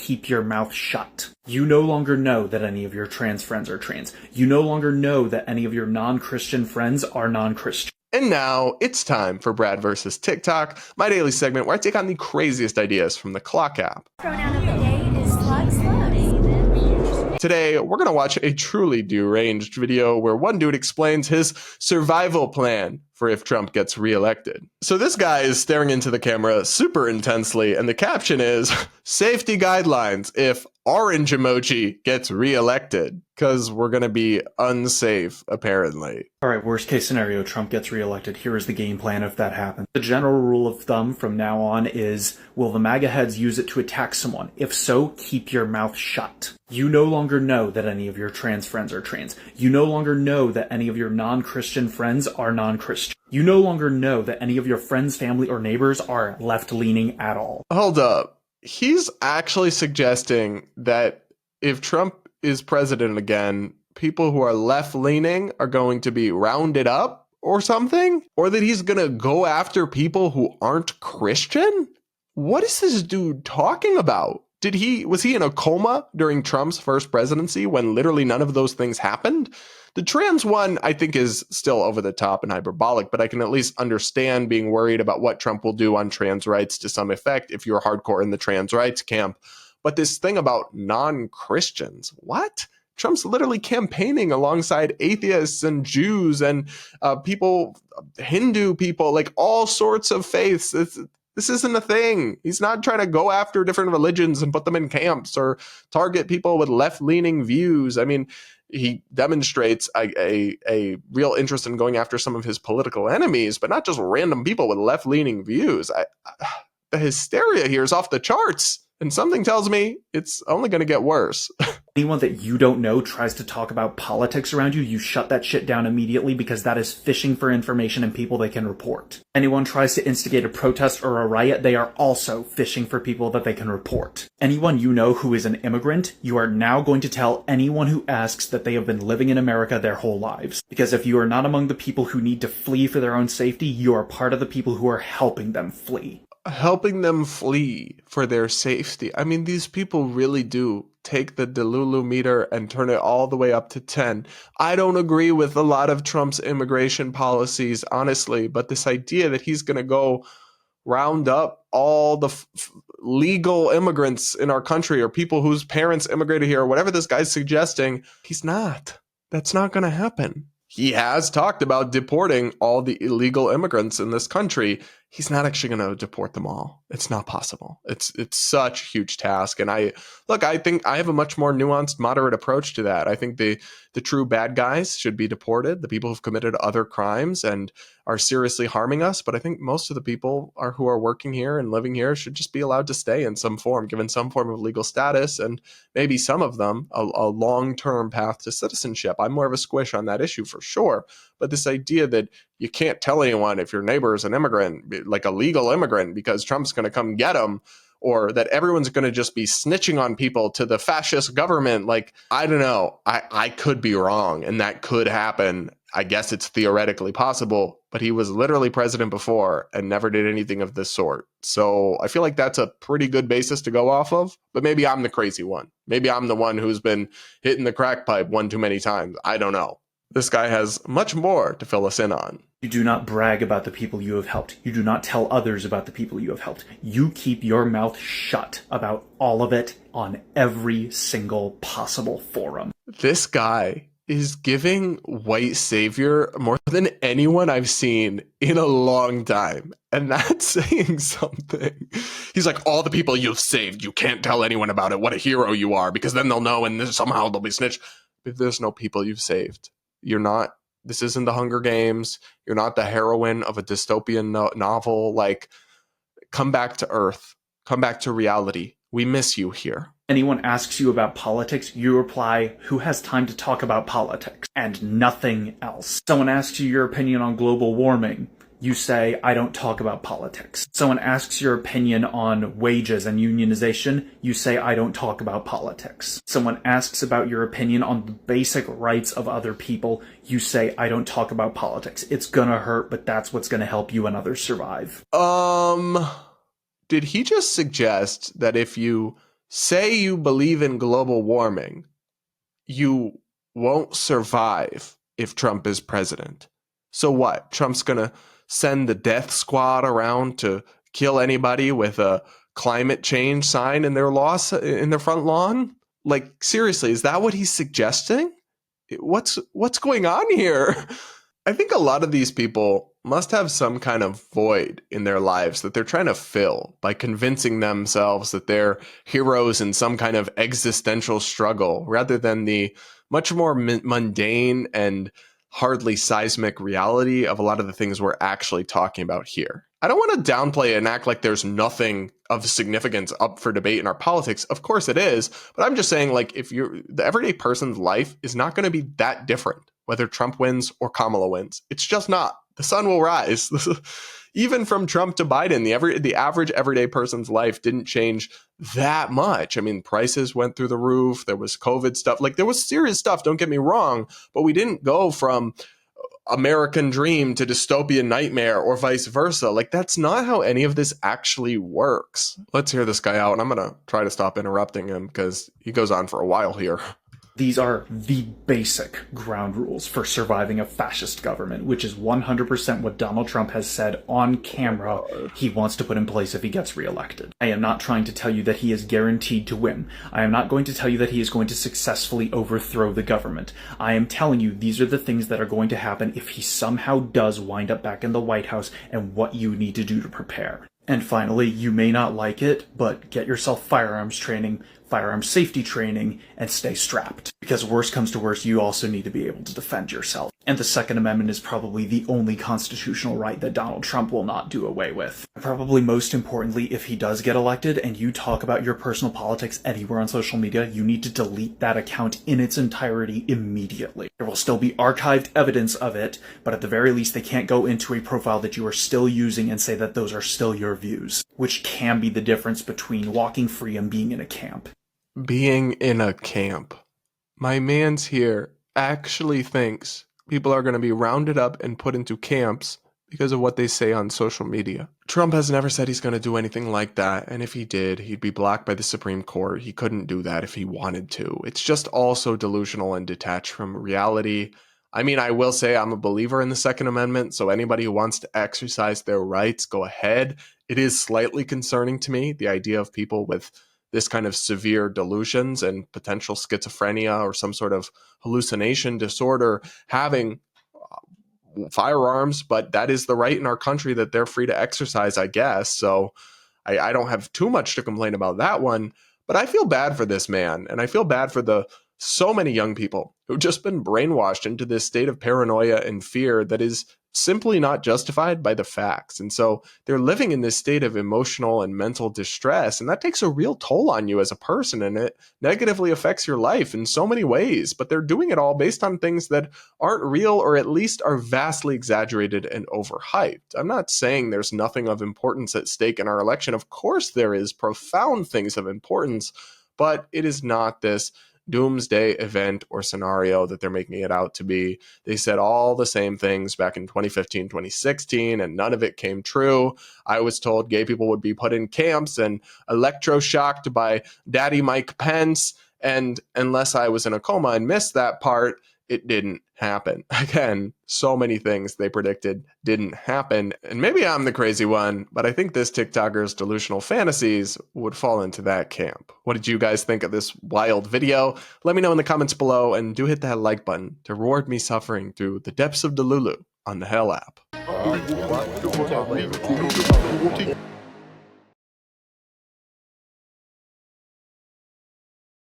keep your mouth shut. You no longer know that any of your trans friends are trans. You no longer know that any of your non-Christian friends are non-Christian. And now it's time for Brad versus TikTok, my daily segment where I take on the craziest ideas from the Clock app. Pronoun of the day is slugs. Today, we're going to watch a truly deranged video where one dude explains his survival plan for if Trump gets reelected. So this guy is staring into the camera super intensely, and the caption is, safety guidelines if orange emoji gets reelected, because we're going to be unsafe, apparently. All right, worst case scenario, Trump gets reelected. Here is the game plan if that happens. The general rule of thumb from now on is, will the MAGA heads use it to attack someone? If so, keep your mouth shut. You no longer know that any of your trans friends are trans. You no longer know that any of your non-Christian friends are non-Christian. You no longer know that any of your friends, family, or neighbors are left-leaning at all. Hold up. He's actually suggesting that if Trump is president again, people who are left-leaning are going to be rounded up or something? Or that he's going to go after people who aren't Christian? What is this dude talking about? Was he in a coma during Trump's first presidency when literally none of those things happened? The trans one, I think, is still over the top and hyperbolic, but I can at least understand being worried about what Trump will do on trans rights to some effect if you're hardcore in the trans rights camp. But this thing about non-Christians, what? Trump's literally campaigning alongside atheists and Jews and people, Hindu people, like all sorts of faiths. This isn't a thing. He's not trying to go after different religions and put them in camps or target people with left-leaning views. I mean, he demonstrates a real interest in going after some of his political enemies, but not just random people with left-leaning views. The hysteria here is off the charts. And something tells me it's only going to get worse. Anyone that you don't know tries to talk about politics around you, you shut that shit down immediately because that is fishing for information and people they can report. Anyone tries to instigate a protest or a riot, they are also fishing for people that they can report. Anyone you know who is an immigrant, you are now going to tell anyone who asks that they have been living in America their whole lives. Because if you are not among the people who need to flee for their own safety, you are part of the people who are helping them flee. Helping them flee for their safety. I mean, these people really do take the Delulu meter and turn it all the way up to 10. I don't agree with a lot of Trump's immigration policies, honestly, but this idea that he's going to go round up all the legal immigrants in our country or people whose parents immigrated here or whatever this guy's suggesting, he's not. That's not going to happen. He has talked about deporting all the illegal immigrants in this country. He's not actually going to deport them all. It's not possible. It's such a huge task. And I think I have a much more nuanced, moderate approach to that. I think the true bad guys should be deported, the people who've committed other crimes and are seriously harming us. But I think most of the people who are working here and living here should just be allowed to stay in some form, given some form of legal status, and maybe some of them a long-term path to citizenship. I'm more of a squish on that issue for sure. But this idea that you can't tell anyone if your neighbor is an immigrant, like a legal immigrant, because Trump's going to come get them, or that everyone's going to just be snitching on people to the fascist government. Like, I don't know. I could be wrong, and that could happen. I guess it's theoretically possible, but he was literally president before and never did anything of this sort. So I feel like that's a pretty good basis to go off of, but maybe I'm the crazy one. Maybe I'm the one who's been hitting the crack pipe one too many times. I don't know. This guy has much more to fill us in on. You do not brag about the people you have helped. You do not tell others about the people you have helped. You keep your mouth shut about all of it on every single possible forum. This guy is giving white savior more than anyone I've seen in a long time. And that's saying something. He's like, all the people you've saved, you can't tell anyone about it. What a hero you are, because then they'll know and somehow they'll be snitched. If there's no people you've saved, you're not, this isn't the Hunger Games. You're not the heroine of a dystopian novel. Like, come back to earth. Come back to reality. We miss you here. Anyone asks you about politics, you reply, who has time to talk about politics? And nothing else. Someone asks you your opinion on global warming. You say, I don't talk about politics. Someone asks your opinion on wages and unionization. You say, I don't talk about politics. Someone asks about your opinion on the basic rights of other people. You say, I don't talk about politics. It's gonna hurt, but that's what's gonna help you and others survive. Did he just suggest that if you say you believe in global warming, you won't survive if Trump is president. So what? Trump's going to send the death squad around to kill anybody with a climate change sign in their front lawn? Like, seriously, is that what he's suggesting? What's going on here? I think a lot of these people must have some kind of void in their lives that they're trying to fill by convincing themselves that they're heroes in some kind of existential struggle, rather than the much more mundane and hardly seismic reality of a lot of the things we're actually talking about here. I don't want to downplay it and act like there's nothing of significance up for debate in our politics. Of course it is, but I'm just saying, like, if the everyday person's life is not going to be that different whether Trump wins or Kamala wins. It's just not. The sun will rise. Even from Trump to Biden, the average everyday person's life didn't change that much. I mean, prices went through the roof. There was COVID stuff. Like, there was serious stuff, don't get me wrong, but we didn't go from American dream to dystopian nightmare or vice versa. Like, that's not how any of this actually works. Let's hear this guy out, and I'm going to try to stop interrupting him because he goes on for a while here. These are the basic ground rules for surviving a fascist government, which is 100% what Donald Trump has said on camera he wants to put in place if he gets reelected. I am not trying to tell you that he is guaranteed to win. I am not going to tell you that he is going to successfully overthrow the government. I am telling you these are the things that are going to happen if he somehow does wind up back in the White House and what you need to do to prepare. And finally, you may not like it, but get yourself firearms training, firearms safety training, and stay strapped. Because worst comes to worst, you also need to be able to defend yourself. And the Second Amendment is probably the only constitutional right that Donald Trump will not do away with. Probably most importantly, if he does get elected and you talk about your personal politics anywhere on social media, you need to delete that account in its entirety immediately. There will still be archived evidence of it, but at the very least they can't go into a profile that you are still using and say that those are still your views, which can be the difference between walking free and being in a camp. Being in a camp. My man's here actually thinks people are going to be rounded up and put into camps because of what they say on social media. Trump has never said he's going to do anything like that, and if he did, he'd be blocked by the Supreme Court. He couldn't do that if he wanted to. It's just also delusional and detached from reality. I mean, I will say I'm a believer in the Second Amendment, so anybody who wants to exercise their rights, go ahead. It is slightly concerning to me, the idea of people with this kind of severe delusions and potential schizophrenia or some sort of hallucination disorder having firearms, but that is the right in our country that they're free to exercise, I guess. So I don't have too much to complain about that one, but I feel bad for this man, and I feel bad for the so many young people who've just been brainwashed into this state of paranoia and fear that is simply not justified by the facts. And so they're living in this state of emotional and mental distress, and that takes a real toll on you as a person, and it negatively affects your life in so many ways. But they're doing it all based on things that aren't real, or at least are vastly exaggerated and overhyped. I'm not saying there's nothing of importance at stake in our election. Of course there is profound things of importance, but it is not this doomsday event or scenario that they're making it out to be. They said all the same things back in 2015, 2016, and none of it came true. I was told gay people would be put in camps and electroshocked by Daddy Mike Pence, and unless I was in a coma and missed that part, it didn't happen. Again, so many things they predicted didn't happen. And maybe I'm the crazy one, but I think this TikToker's delusional fantasies would fall into that camp. What did you guys think of this wild video? Let me know in the comments below, and do hit that like button to reward me suffering through the depths of Delulu on the Hell app.